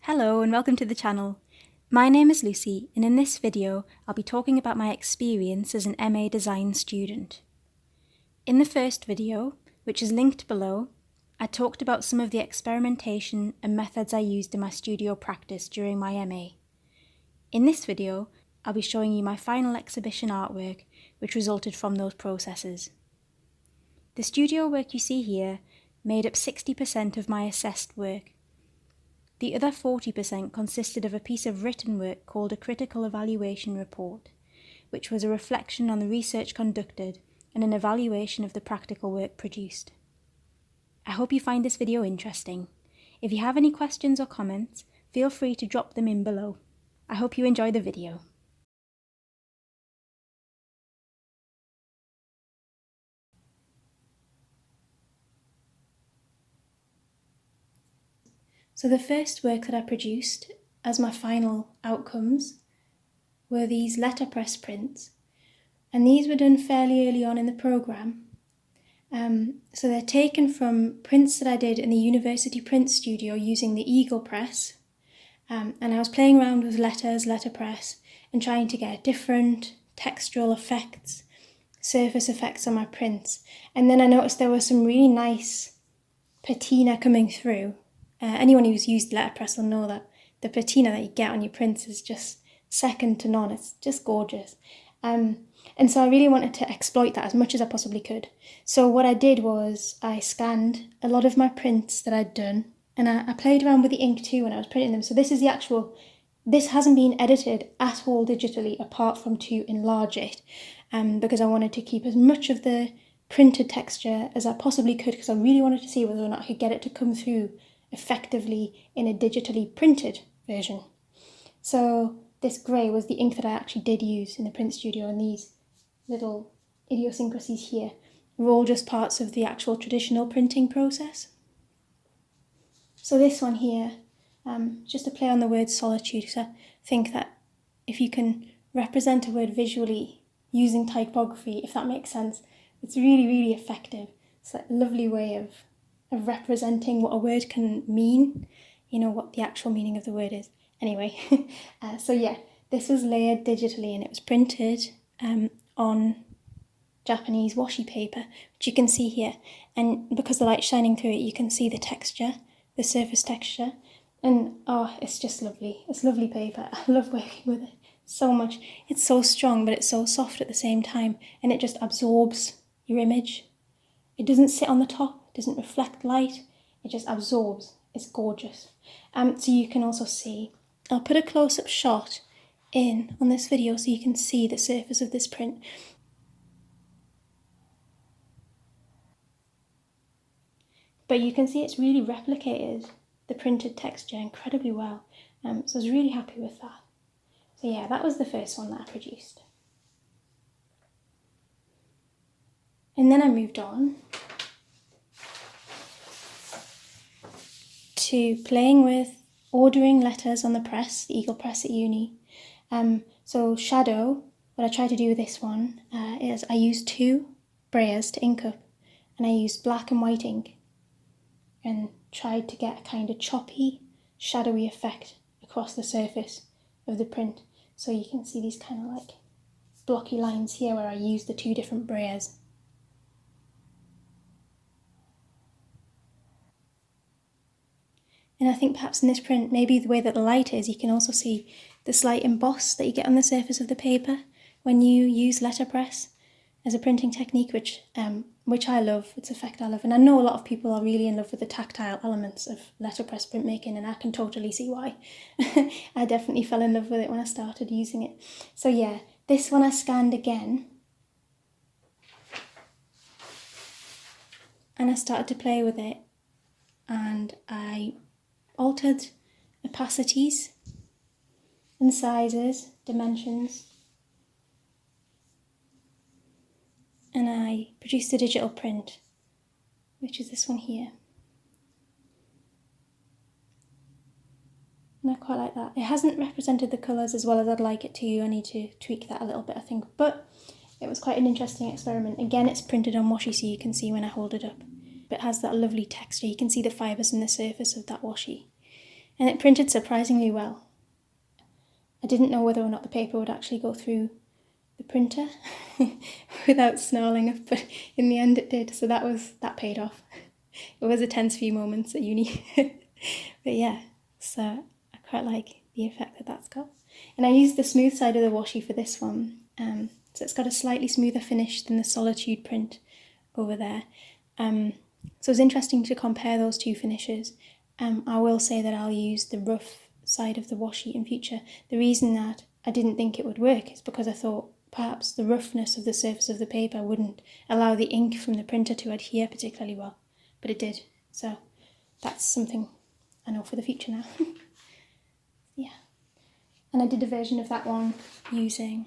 Hello and welcome to the channel. My name is Lucy and in this video I'll be talking about my experience as an MA Design student. In the first video, which is linked below, I talked about some of the experimentation and methods I used in my studio practice during my MA. In this video, I'll be showing you my final exhibition artwork which resulted from those processes. The studio work you see here made up 60% of my assessed work. The other 40% consisted of a piece of written work called a critical evaluation report, which was a reflection on the research conducted and an evaluation of the practical work produced. I hope you find this video interesting. If you have any questions or comments, feel free to drop them in below. I hope you enjoy the video. So the first work that I produced as my final outcomes were these letterpress prints, and these were done fairly early on in the programme. So they're taken from prints that I did in the University Print Studio using the Eagle Press, and I was playing around with letterpress, and trying to get different textural effects, surface effects on my prints. And then I noticed there was some really nice patina coming through. Anyone who's used letterpress will know that the patina that you get on your prints is just second to none. It's just gorgeous. And so I really wanted to exploit that as much as I possibly could. So what I did was I scanned a lot of my prints that I'd done, and I played around with the ink too when I was printing them. So this is the actual, this hasn't been edited at all digitally apart from to enlarge it, because I wanted to keep as much of the printed texture as I possibly could, because I really wanted to see whether or not I could get it to come through effectively in a digitally printed version. So this grey was the ink that I actually did use in the print studio, and these little idiosyncrasies here were all just parts of the actual traditional printing process. So this one here, just to play on the word solitude, because I think that if you can represent a word visually using typography, if that makes sense, it's really, really effective. It's a lovely way of representing what a word can mean, you know, what the actual meaning of the word is. Anyway, so yeah, this was layered digitally and it was printed on Japanese washi paper, which you can see here. And because the light's shining through it, you can see the texture, the surface texture. And oh, it's just lovely. It's lovely paper. I love working with it so much. It's so strong, but it's so soft at the same time. And it just absorbs your image. It doesn't sit on the top. Doesn't reflect light, it just absorbs. It's gorgeous. So you can also see, I'll put a close-up shot in on this video so you can see the surface of this print. But you can see it's really replicated the printed texture incredibly well. So I was really happy with that. So yeah, that was the first one that I produced. And then I moved on to playing with ordering letters on the press, the Eagle Press at uni. So shadow, what I tried to do with this one is I used 2 brayers to ink up, and I used black and white ink and tried to get a kind of choppy, shadowy effect across the surface of the print. So you can see these kind of like blocky lines here where I used the 2 different brayers. And I think perhaps in this print, maybe the way that the light is, you can also see the slight emboss that you get on the surface of the paper when you use letterpress as a printing technique, which I love. It's an effect I love. And I know a lot of people are really in love with the tactile elements of letterpress printmaking, and I can totally see why. I definitely fell in love with it when I started using it. So yeah, this one I scanned again. And I started to play with it, and I altered opacities and sizes, dimensions, and I produced a digital print, which is this one here. And I quite like that. It hasn't represented the colours as well as I'd like it to. I need to tweak that a little bit, I think, but it was quite an interesting experiment. Again, it's printed on washi, so you can see when I hold it up. But it has that lovely texture. You can see the fibres in the surface of that washi. and it printed surprisingly well. I didn't know whether or not the paper would actually go through the printer without snarling, but in the end it did, so that paid off. It was a tense few moments at uni. But yeah, so I quite like the effect that that's got. And I used the smooth side of the washi for this one, so it's got a slightly smoother finish than the Solitude print over there. So it's interesting to compare those two finishes. I will say that I'll use the rough side of the washi in future. The reason that I didn't think it would work is because I thought perhaps the roughness of the surface of the paper wouldn't allow the ink from the printer to adhere particularly well, but it did. So that's something I know for the future now. Yeah. And I did a version of that one using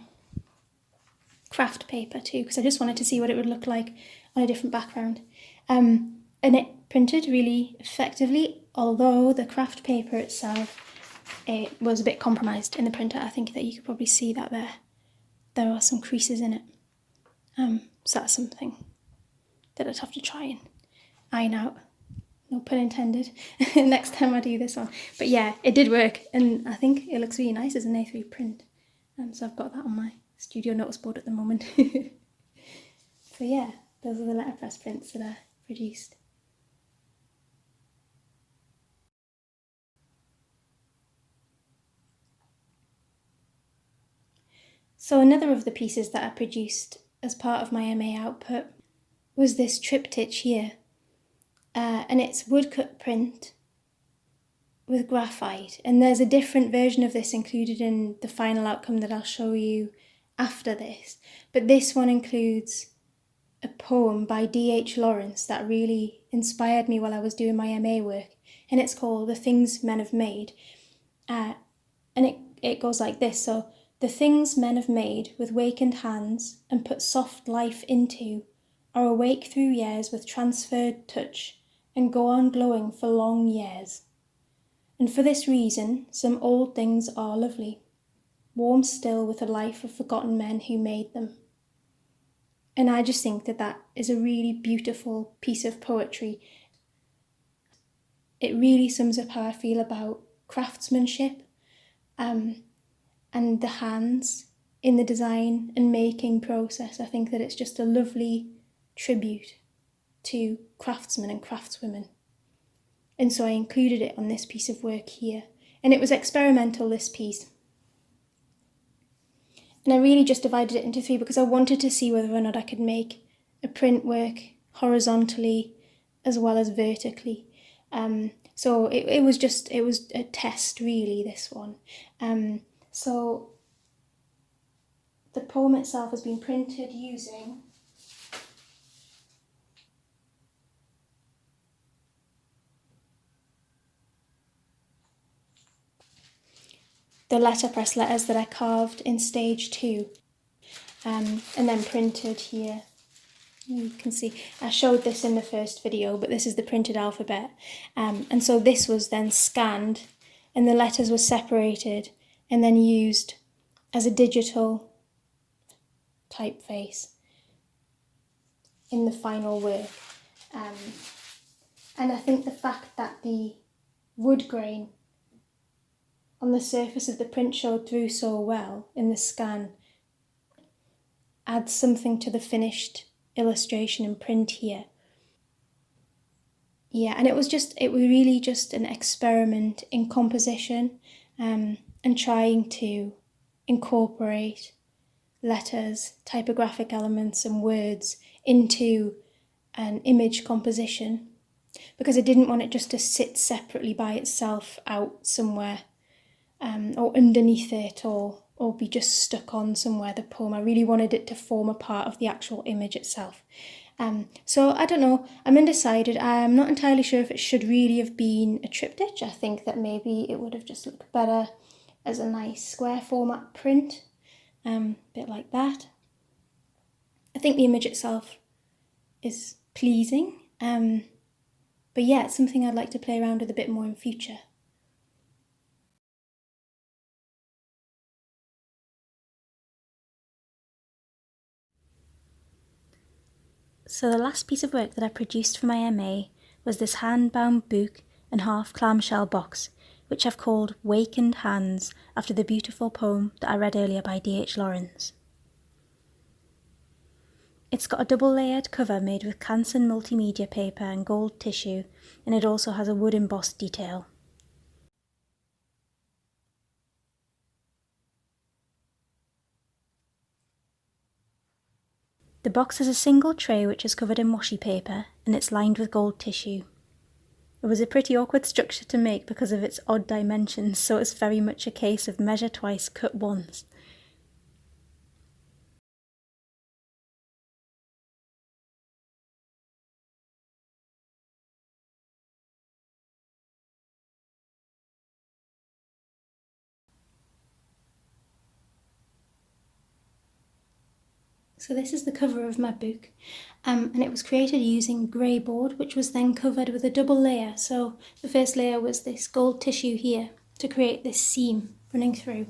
craft paper too, because I just wanted to see what it would look like on a different background. And it printed really effectively, although the craft paper itself, it was a bit compromised in the printer. I think that you could probably see that there are some creases in it. So that's something that I'd have to try and iron out. No pun intended. Next time I do this one. But yeah, it did work, and I think it looks really nice as an A3 print. So I've got that on my studio notice board at the moment. So yeah, those are the letterpress prints that I produced. So another of the pieces that I produced as part of my MA output was this triptych here. And it's woodcut print with graphite, and there's a different version of this included in the final outcome that I'll show you after this, but this one includes a poem by D.H. Lawrence that really inspired me while I was doing my MA work, and it's called The Things Men Have Made, and it goes like this. So, the things men have made with wakened hands and put soft life into are awake through years with transferred touch and go on glowing for long years. And for this reason, some old things are lovely, warm still with the life of forgotten men who made them. And I just think that that is a really beautiful piece of poetry. It really sums up how I feel about craftsmanship, and the hands in the design and making process. I think that it's just a lovely tribute to craftsmen and craftswomen. And so I included it on this piece of work here. And it was experimental, this piece. And I really just divided it into three because I wanted to see whether or not I could make a print work horizontally as well as vertically. So it was a test really, this one. So the poem itself has been printed using the letterpress letters that I carved in stage 2, and then printed here. You can see, I showed this in the first video, but this is the printed alphabet. And so this was then scanned, and the letters were separated and then used as a digital typeface in the final work. And I think the fact that the wood grain on the surface of the print showed through so well in the scan adds something to the finished illustration and print here. Yeah, and it was really just an experiment in composition, and trying to incorporate letters, typographic elements and words into an image composition, because I didn't want it just to sit separately by itself out somewhere, or underneath it, or be just stuck on somewhere, the poem. I really wanted it to form a part of the actual image itself. So I don't know, I'm undecided. I'm not entirely sure if it should really have been a triptych. I think that maybe it would have just looked better as a nice square format print, bit like that. I think the image itself is pleasing, but yeah, it's something I'd like to play around with a bit more in future. So the last piece of work that I produced for my MA was this hand-bound book and half clamshell box, which I've called Wakened Hands, after the beautiful poem that I read earlier by D.H. Lawrence. It's got a double-layered cover made with Canson multimedia paper and gold tissue, and it also has a wood embossed detail. The box has a single tray which is covered in washi paper, and it's lined with gold tissue. It was a pretty awkward structure to make because of its odd dimensions, so it's very much a case of measure twice, cut once. So this is the cover of my book, and it was created using grey board, which was then covered with a double layer. So the first layer was this gold tissue here to create this seam running through,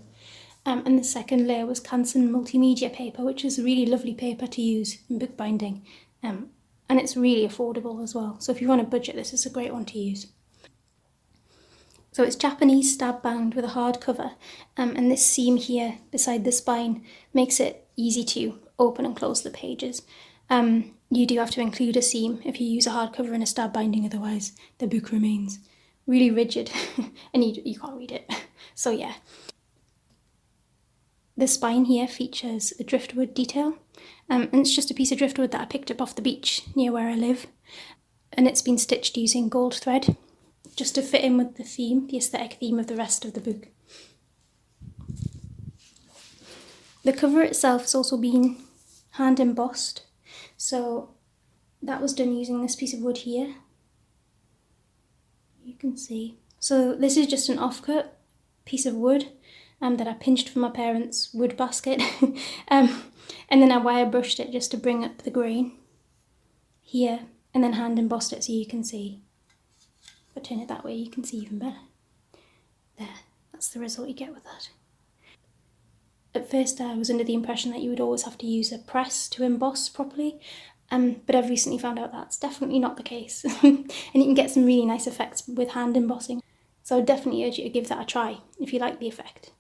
and the second layer was Canson multimedia paper, which is a really lovely paper to use in bookbinding, and it's really affordable as well. So if you want a budget, this is a great one to use. So it's Japanese stab bound with a hard cover, and this seam here beside the spine makes it easy to open and close the pages. You do have to include a seam if you use a hardcover and a stab binding, otherwise the book remains really rigid and you can't read it. So yeah. The spine here features a driftwood detail, and it's just a piece of driftwood that I picked up off the beach near where I live, and it's been stitched using gold thread just to fit in with the theme, the aesthetic theme of the rest of the book. The cover itself has also been hand embossed, so that was done using this piece of wood here. You can see. So this is just an offcut piece of wood that I pinched from my parents' wood basket, and then I wire brushed it just to bring up the grain here, and then hand embossed it so you can see. If I turn it that way, you can see even better. There, that's the result you get with that. At first I was under the impression that you would always have to use a press to emboss properly, but I've recently found out that's definitely not the case. And you can get some really nice effects with hand embossing. So I would definitely urge you to give that a try if you like the effect.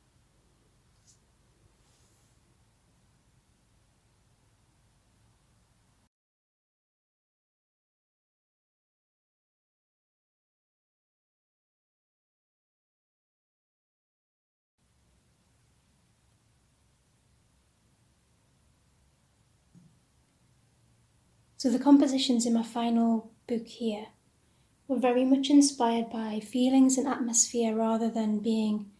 So the compositions in my final book here were very much inspired by feelings and atmosphere rather than being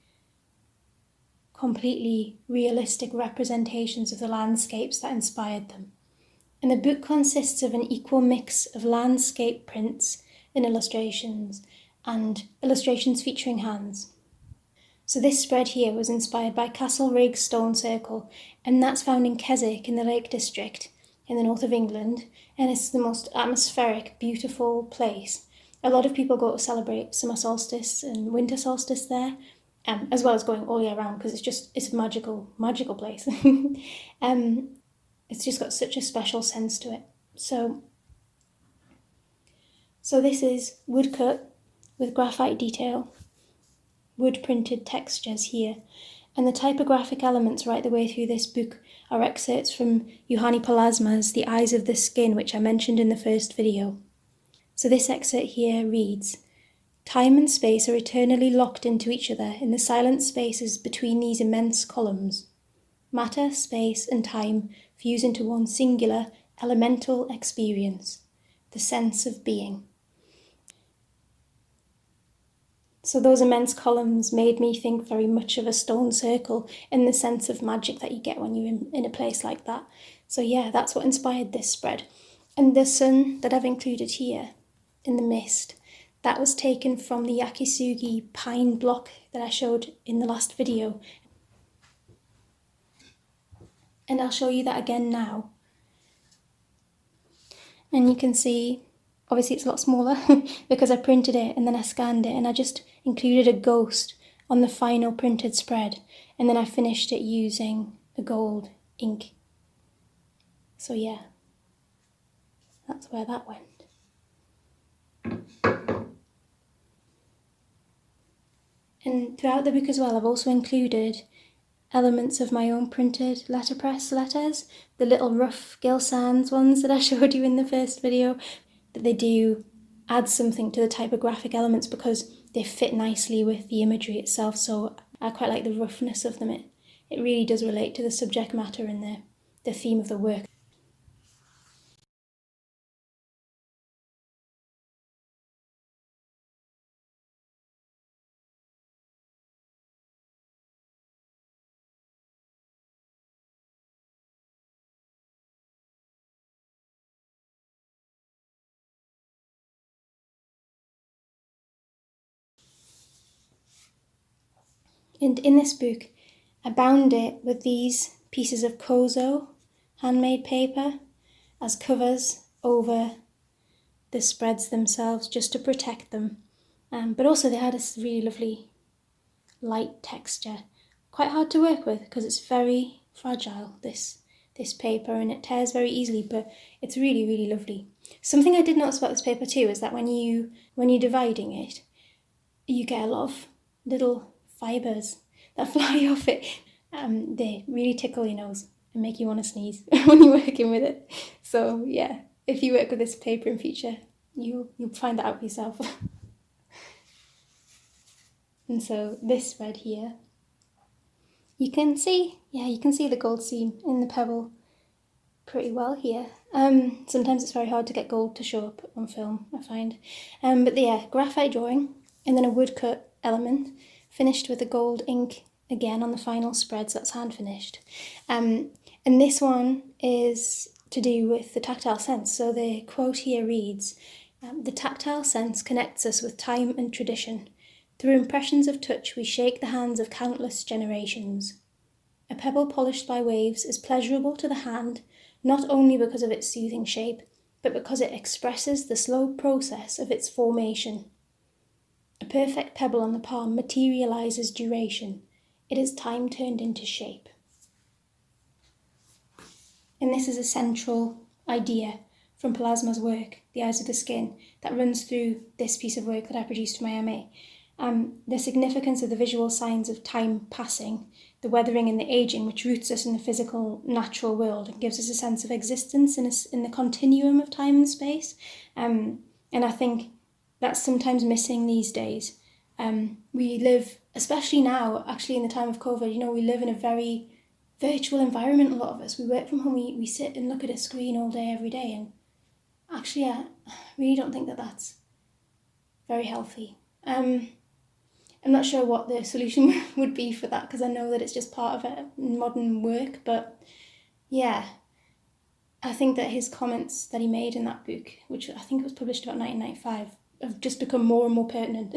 completely realistic representations of the landscapes that inspired them. And the book consists of an equal mix of landscape prints and illustrations featuring hands. So this spread here was inspired by Castlerigg Stone Circle, and that's found in Keswick in the Lake District in the north of England, and it's the most atmospheric, beautiful place. A lot of people go to celebrate summer solstice and winter solstice there, as well as going all year round, because it's a magical place. It's just got such a special sense to it. So this is woodcut with graphite detail, wood printed textures here, and the typographic elements right the way through this book are excerpts from Juhani Palasma's The Eyes of the Skin, which I mentioned in the first video. So this excerpt here reads, "Time and space are eternally locked into each other in the silent spaces between these immense columns. Matter, space, and time fuse into one singular, elemental experience, the sense of being." So those immense columns made me think very much of a stone circle in the sense of magic that you get when you're in a place like that. So yeah, that's what inspired this spread. And the sun that I've included here in the mist, that was taken from the Yakisugi pine block that I showed in the last video. And I'll show you that again now. And you can see, obviously it's a lot smaller because I printed it and then I scanned it and I just included a ghost on the final printed spread, and then I finished it using a gold ink. So yeah, that's where that went. And throughout the book as well, I've also included elements of my own printed letterpress letters, the little rough Gill Sans ones that I showed you in the first video, that they do add something to the typographic elements because they fit nicely with the imagery itself, so I quite like the roughness of them. It really does relate to the subject matter and the theme of the work. And in this book, I bound it with these pieces of Kozo handmade paper as covers over the spreads themselves, just to protect them. But also they had a really lovely light texture. Quite hard to work with because it's very fragile, this paper, and it tears very easily, but it's really, really lovely. Something I did notice about this paper too is that when you're dividing it, you get a lot of little fibres that fly off it. They really tickle your nose and make you want to sneeze when you're working with it. So yeah, if you work with this paper in future, you'll find that out for yourself. And so this spread here, you can see the gold seam in the pebble pretty well here. Sometimes it's very hard to get gold to show up on film, I find. But yeah, graphite drawing and then a woodcut element finished with the gold ink again on the final spread, so that's hand finished. And this one is to do with the tactile sense. So the quote here reads, "The tactile sense connects us with time and tradition. Through impressions of touch, we shake the hands of countless generations. A pebble polished by waves is pleasurable to the hand, not only because of its soothing shape, but because it expresses the slow process of its formation. A perfect pebble on the palm materializes duration. It is time turned into shape." And this is a central idea from Plasma's work, The Eyes of the Skin, that runs through this piece of work that I produced for my MA. The significance of the visual signs of time passing, the weathering and the aging, which roots us in the physical, natural world and gives us a sense of existence in the continuum of time and space. And I think that's sometimes missing these days. We live, especially now, actually in the time of COVID, we live in a very virtual environment, a lot of us. We work from home, we sit and look at a screen all day, every day, and actually I really don't think that that's very healthy. I'm not sure what the solution would be for that, because I know that it's just part of it, modern work, but yeah, I think that his comments that he made in that book, which I think was published about 1995, have just become more and more pertinent.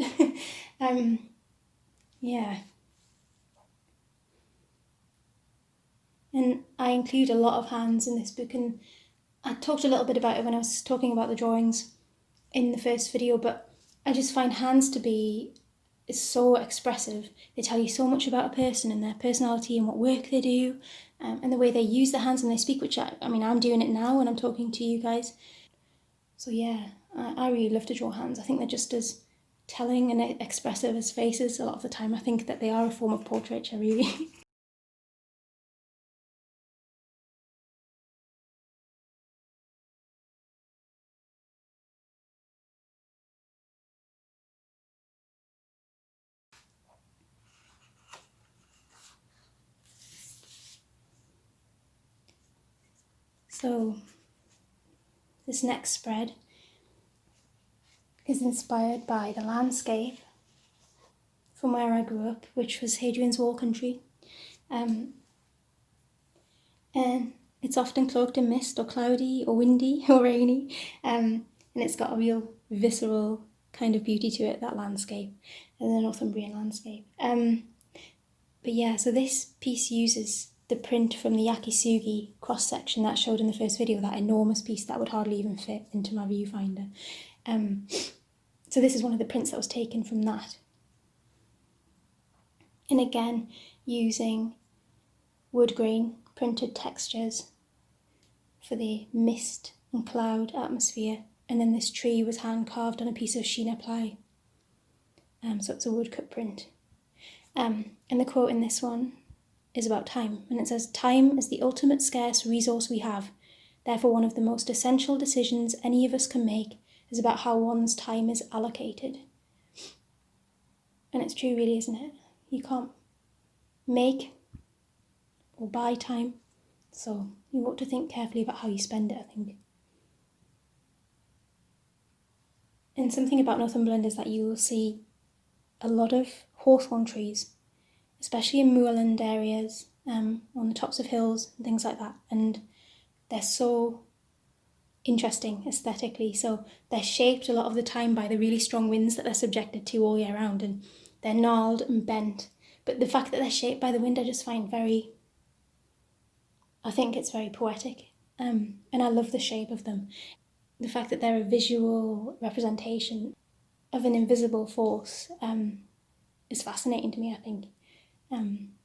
Yeah. And I include a lot of hands in this book, and I talked a little bit about it when I was talking about the drawings in the first video, but I just find hands to be so expressive. They tell you so much about a person and their personality and what work they do, and the way they use their hands when they speak, which I'm doing it now when I'm talking to you guys. So yeah, I really love to draw hands. I think they're just as telling and expressive as faces a lot of the time. I think that they are a form of portraiture, really. So this next spread is inspired by the landscape from where I grew up, which was Hadrian's Wall country. And it's often cloaked in mist or cloudy or windy or rainy. And it's got a real visceral kind of beauty to it, that landscape, and the Northumbrian landscape. But yeah, so this piece uses the print from the Yakisugi cross-section that I showed in the first video, that enormous piece that would hardly even fit into my viewfinder. So this is one of the prints that was taken from that. And again, using wood grain printed textures for the mist and cloud atmosphere. And then this tree was hand carved on a piece of China ply. So it's a woodcut print. And the quote in this one is about time, and it says, "Time is the ultimate scarce resource we have. Therefore, one of the most essential decisions any of us can make is about how one's time is allocated." And it's true, really, isn't it? You can't make or buy time, so you ought to think carefully about how you spend it, I think. And something about Northumberland is that you will see a lot of hawthorn trees, especially in moorland areas, on the tops of hills and things like that. And they're so interesting aesthetically. So they're shaped a lot of the time by the really strong winds that they're subjected to all year round, and they're gnarled and bent. But the fact that they're shaped by the wind, I just find I think it's very poetic. And I love the shape of them. The fact that they're a visual representation of an invisible force is fascinating to me, I think.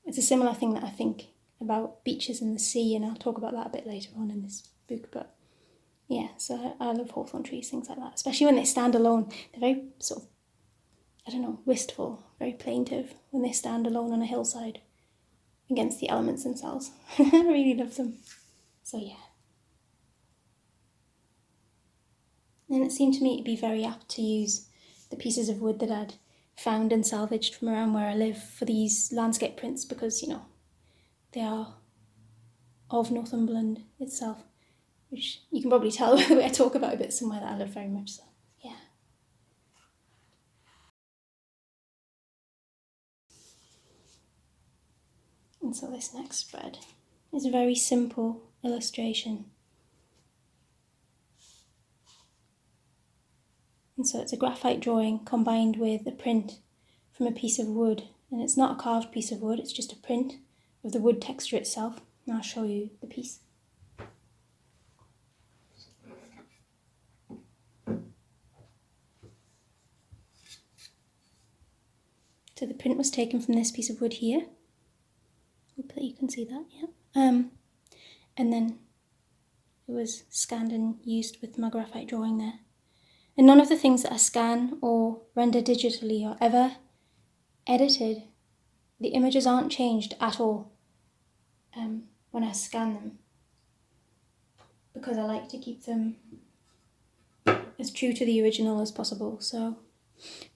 It's a similar thing that I think about beaches and the sea, and I'll talk about that a bit later on in this book. But yeah, so I love hawthorn trees, things like that, especially when they stand alone. They're very sort of, I don't know, wistful, very plaintive when they stand alone on a hillside against the elements themselves. I really love them. So yeah. And it seemed to me to be very apt to use the pieces of wood that I'd found and salvaged from around where I live for these landscape prints, because, you know, they are of Northumberland itself, which you can probably tell by the way I talk about it, but somewhere that I love very much, so yeah. And so this next spread is a very simple illustration. And so it's a graphite drawing combined with a print from a piece of wood. And it's not a carved piece of wood, it's just a print of the wood texture itself. And I'll show you the piece. So the print was taken from this piece of wood here. Hope that you can see that, yeah. And then it was scanned and used with my graphite drawing there. And none of the things that I scan or render digitally are ever edited. The images aren't changed at all when I scan them, because I like to keep them as true to the original as possible. So,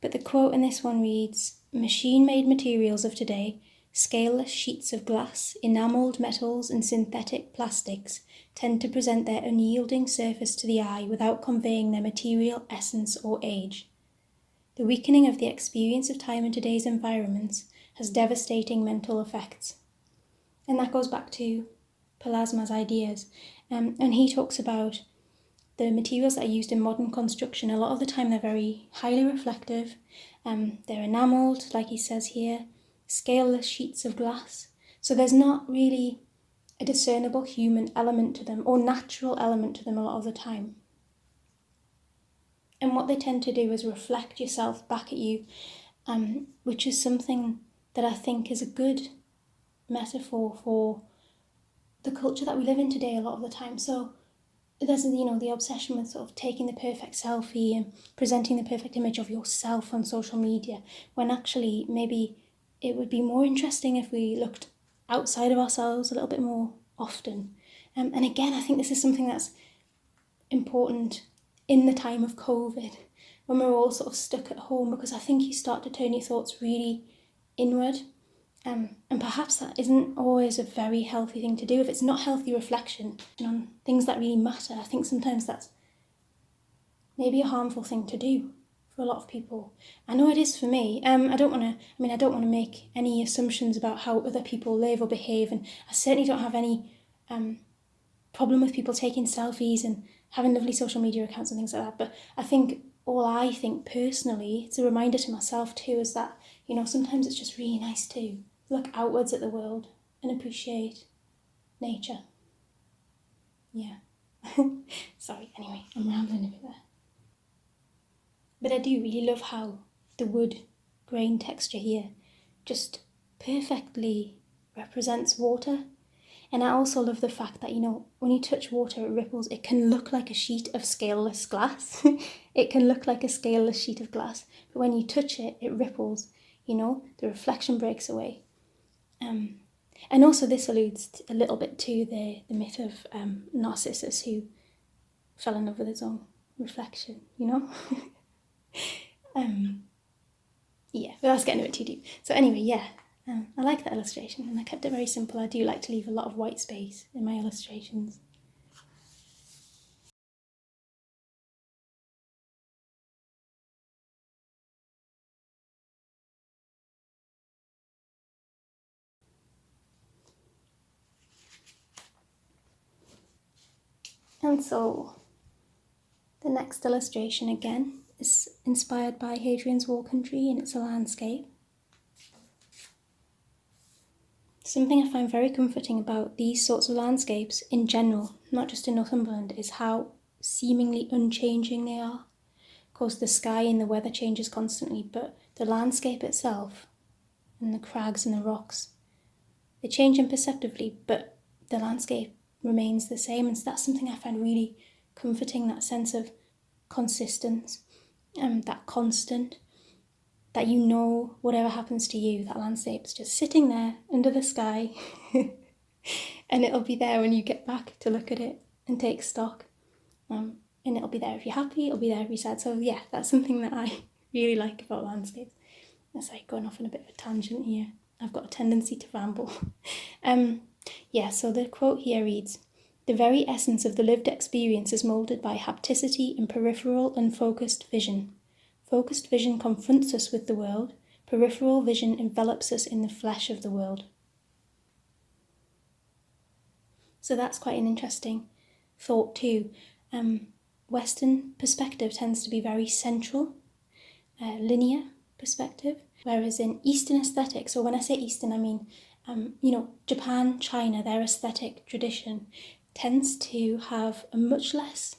but the quote in this one reads, "Machine-made materials of today, scaleless sheets of glass, enamelled metals and synthetic plastics tend to present their unyielding surface to the eye without conveying their material essence or age. The weakening of the experience of time in today's environments has devastating mental effects." And that goes back to Palaasma's ideas. And he talks about the materials that are used in modern construction. A lot of the time they're very highly reflective. They're enamelled, like he says here, scaleless sheets of glass. So there's not really a discernible human element to them or natural element to them a lot of the time. And what they tend to do is reflect yourself back at you, which is something that I think is a good metaphor for the culture that we live in today a lot of the time. So there's, you know, the obsession with sort of taking the perfect selfie and presenting the perfect image of yourself on social media, when actually maybe it would be more interesting if we looked outside of ourselves a little bit more often. And again, I think this is something that's important in the time of COVID, when we're all sort of stuck at home, because I think you start to turn your thoughts really inward. And perhaps that isn't always a very healthy thing to do. If it's not healthy reflection on things that really matter, I think sometimes that's maybe a harmful thing to do for a lot of people. I know it is for me. I don't want to make any assumptions about how other people live or behave, and I certainly don't have any problem with people taking selfies and having lovely social media accounts and things like that. But I think I think personally, it's a reminder to myself too, is that, you know, sometimes it's just really nice to look outwards at the world and appreciate nature. Yeah. Sorry, anyway, I'm rambling a bit there. But I do really love how the wood grain texture here just perfectly represents water. And I also love the fact that, you know, when you touch water, it ripples. It can look like a sheet of scaleless glass. It can look like a scaleless sheet of glass. But when you touch it, it ripples. the reflection breaks away. And also this alludes a little bit to the myth of Narcissus, who fell in love with his own reflection, Yeah, but that's getting a bit too deep. So anyway, I like that illustration, and I kept it very simple. I do like to leave a lot of white space in my illustrations. And so the next illustration again is inspired by Hadrian's Wall Country, and it's a landscape. Something I find very comforting about these sorts of landscapes in general, not just in Northumberland, is how seemingly unchanging they are. Of course, the sky and the weather changes constantly, but the landscape itself and the crags and the rocks, they change imperceptibly, but the landscape remains the same. And so that's something I find really comforting, that sense of consistence, that constant, that whatever happens to you, that landscape's just sitting there under the sky and it'll be there when you get back to look at it and take stock. And it'll be there if you're happy, it'll be there if you're sad. So yeah, that's something that I really like about landscapes. That's like going off on a bit of a tangent here. I've got a tendency to ramble. So the quote here reads, "The very essence of the lived experience is moulded by hapticity in peripheral and focused vision. Focused vision confronts us with the world. Peripheral vision envelops us in the flesh of the world." So that's quite an interesting thought too. Western perspective tends to be very central, linear perspective, whereas in Eastern aesthetics, or when I say Eastern, I mean, Japan, China, their aesthetic tradition tends to have a much less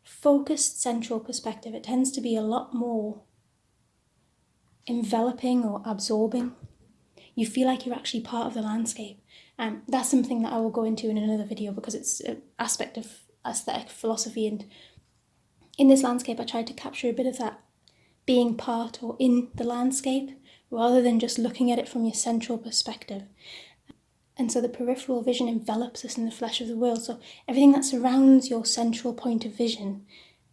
focused central perspective. It tends to be a lot more enveloping or absorbing. You feel like you're actually part of the landscape. That's something that I will go into in another video because it's an aspect of aesthetic philosophy, and in this landscape I tried to capture a bit of that being part or in the landscape rather than just looking at it from your central perspective. And so the peripheral vision envelops us in the flesh of the world. So everything that surrounds your central point of vision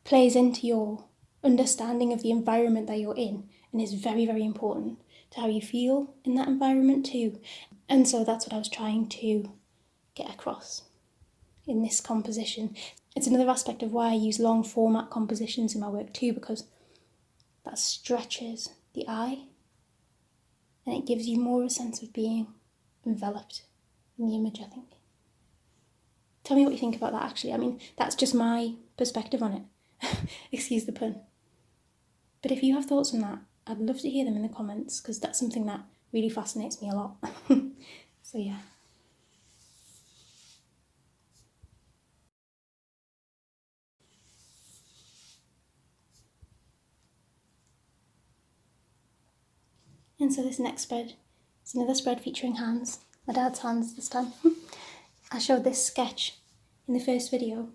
plays into your understanding of the environment that you're in, and is very, very important to how you feel in that environment too. And so that's what I was trying to get across in this composition. It's another aspect of why I use long format compositions in my work too, because that stretches the eye and it gives you more a sense of being enveloped in the image, I think. Tell me what you think about that actually. I mean, that's just my perspective on it. Excuse the pun. But if you have thoughts on that, I'd love to hear them in the comments, because that's something that really fascinates me a lot. So yeah. And so this next spread is another spread featuring hands, my dad's hands this time. I showed this sketch in the first video.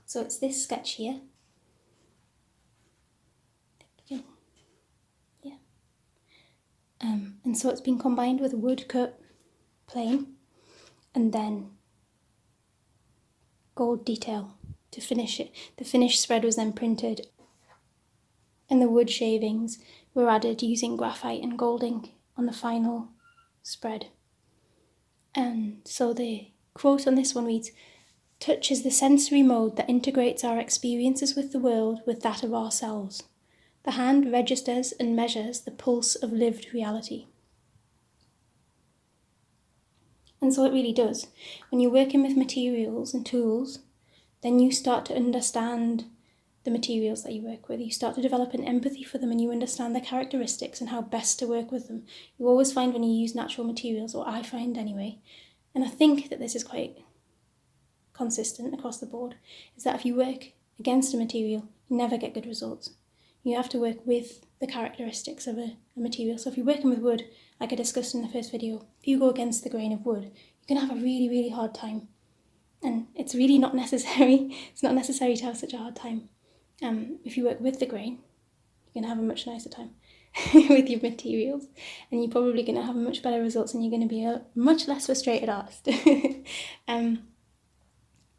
So it's this sketch here. Yeah. And so it's been combined with a woodcut plane and then gold detail to finish it. The finished spread was then printed, and the wood shavings were added using graphite and gold ink on the final spread. And so the quote on this one reads, "Touch is the sensory mode that integrates our experiences with the world with that of ourselves. The hand registers and measures the pulse of lived reality." And so it really does. When you're working with materials and tools, then you start to understand the materials that you work with. You start to develop an empathy for them, and you understand their characteristics and how best to work with them. You always find when you use natural materials, or I find anyway, and I think that this is quite consistent across the board, is that if you work against a material, you never get good results. You have to work with the characteristics of a material. So if you're working with wood, like I discussed in the first video, if you go against the grain of wood, you're going to have a really, really hard time. And it's really not necessary. It's not necessary to have such a hard time. If you work with the grain, you're going to have a much nicer time with your materials, and you're probably going to have much better results, and you're going to be a much less frustrated artist.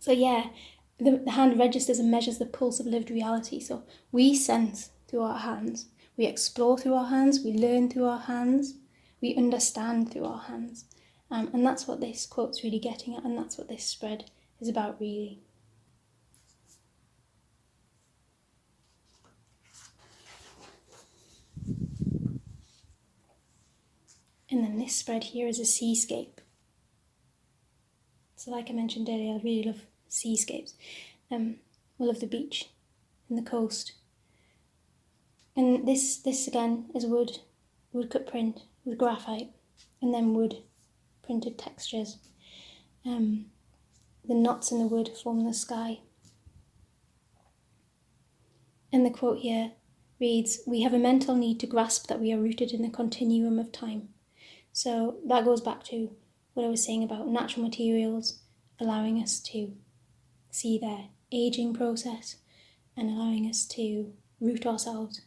So yeah, the hand registers and measures the pulse of lived reality. So we sense through our hands, we explore through our hands, we learn through our hands, we understand through our hands. And that's what this quote's really getting at, and that's what this spread is about, really. And then this spread here is a seascape. So like I mentioned earlier, I really love seascapes. I love the beach and the coast. And this again is wood cut print with graphite, and then wood printed textures. The knots in the wood form the sky. And the quote here reads, "We have a mental need to grasp that we are rooted in the continuum of time." So that goes back to what I was saying about natural materials allowing us to see their aging process and allowing us to root ourselves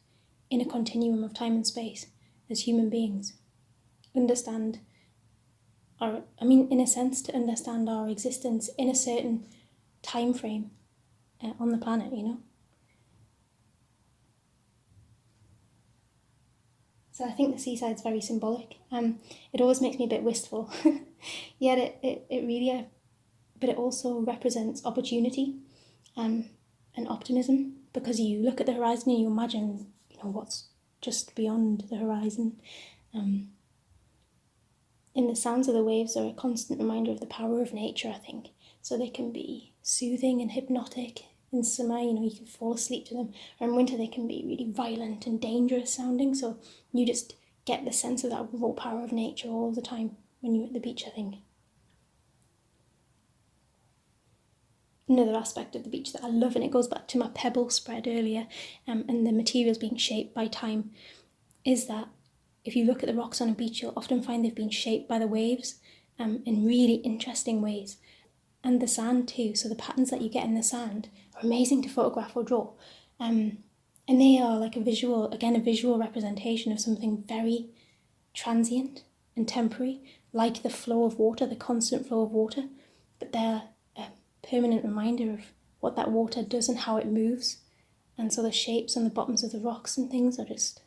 in a continuum of time and space as human beings. Understand in a sense, to understand our existence in a certain time frame on the planet, So I think the seaside's very symbolic. It always makes me a bit wistful, yet it really, but it also represents opportunity and optimism, because you look at the horizon and you imagine, what's just beyond the horizon. And the sounds of the waves are a constant reminder of the power of nature, I think. So they can be soothing and hypnotic. In summer, you can fall asleep to them. Or in winter, they can be really violent and dangerous sounding. So you just get the sense of that raw power of nature all the time when you're at the beach, I think. Another aspect of the beach that I love, and it goes back to my pebble spread earlier, and the materials being shaped by time, is that if you look at the rocks on a beach, you'll often find they've been shaped by the waves in really interesting ways. And the sand too, so the patterns that you get in the sand are amazing to photograph or draw. And they are like a visual representation of something very transient and temporary, like the flow of water, the constant flow of water, but they're a permanent reminder of what that water does and how it moves. And so the shapes on the bottoms of the rocks and things are just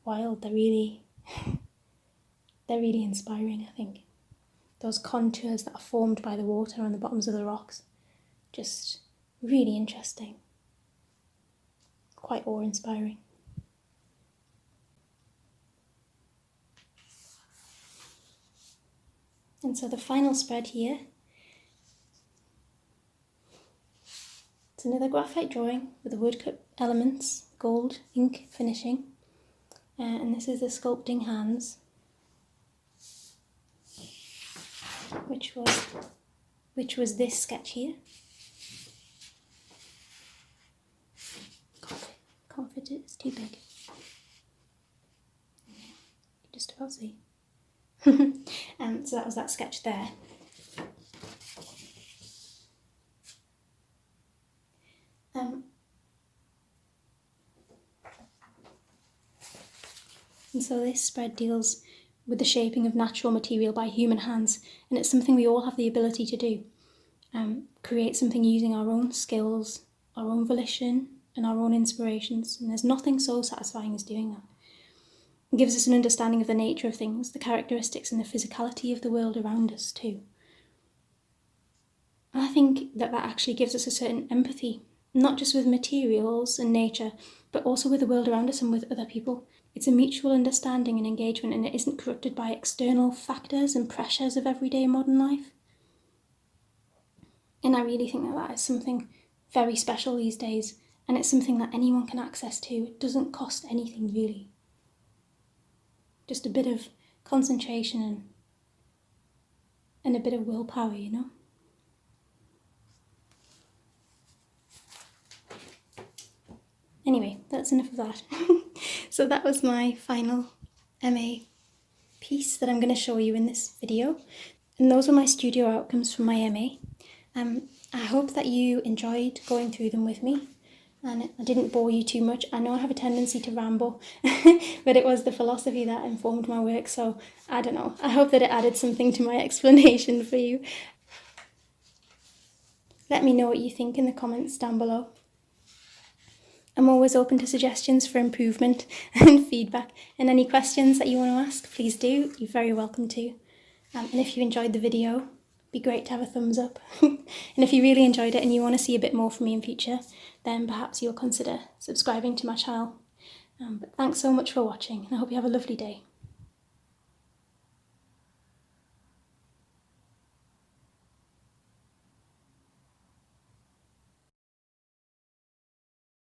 wild. They're really inspiring, I think. Those contours that are formed by the water on the bottoms of the rocks, just really interesting. Quite awe-inspiring. And so the final spread here, it's another graphite drawing with the woodcut elements, gold, ink finishing. And this is the sculpting hands, which was this sketch here. Can't fit it, it's too big. Just about see. So that was that sketch there. And so this spread deals with the shaping of natural material by human hands, and it's something we all have the ability to do. Create something using our own skills, our own volition, and our own inspirations, and there's nothing so satisfying as doing that. It gives us an understanding of the nature of things, the characteristics and the physicality of the world around us too. And I think that actually gives us a certain empathy, not just with materials and nature, but also with the world around us and with other people. It's a mutual understanding and engagement, and it isn't corrupted by external factors and pressures of everyday modern life. And I really think that is something very special these days, and it's something that anyone can access to. It doesn't cost anything, really. Just a bit of concentration and a bit of willpower, Anyway, that's enough of that. So that was my final MA piece that I'm going to show you in this video. And those were my studio outcomes from my MA. I hope that you enjoyed going through them with me. and I didn't bore you too much. I know I have a tendency to ramble, but it was the philosophy that informed my work, so I don't know. I hope that it added something to my explanation for you. Let me know what you think in the comments down below. I'm always open to suggestions for improvement and feedback, and any questions that you want to ask, please do. You're very welcome to. And if you enjoyed the video, it'd be great to have a thumbs up. And if you really enjoyed it and you want to see a bit more from me in future, then perhaps you'll consider subscribing to my channel. But thanks so much for watching, and I hope you have a lovely day.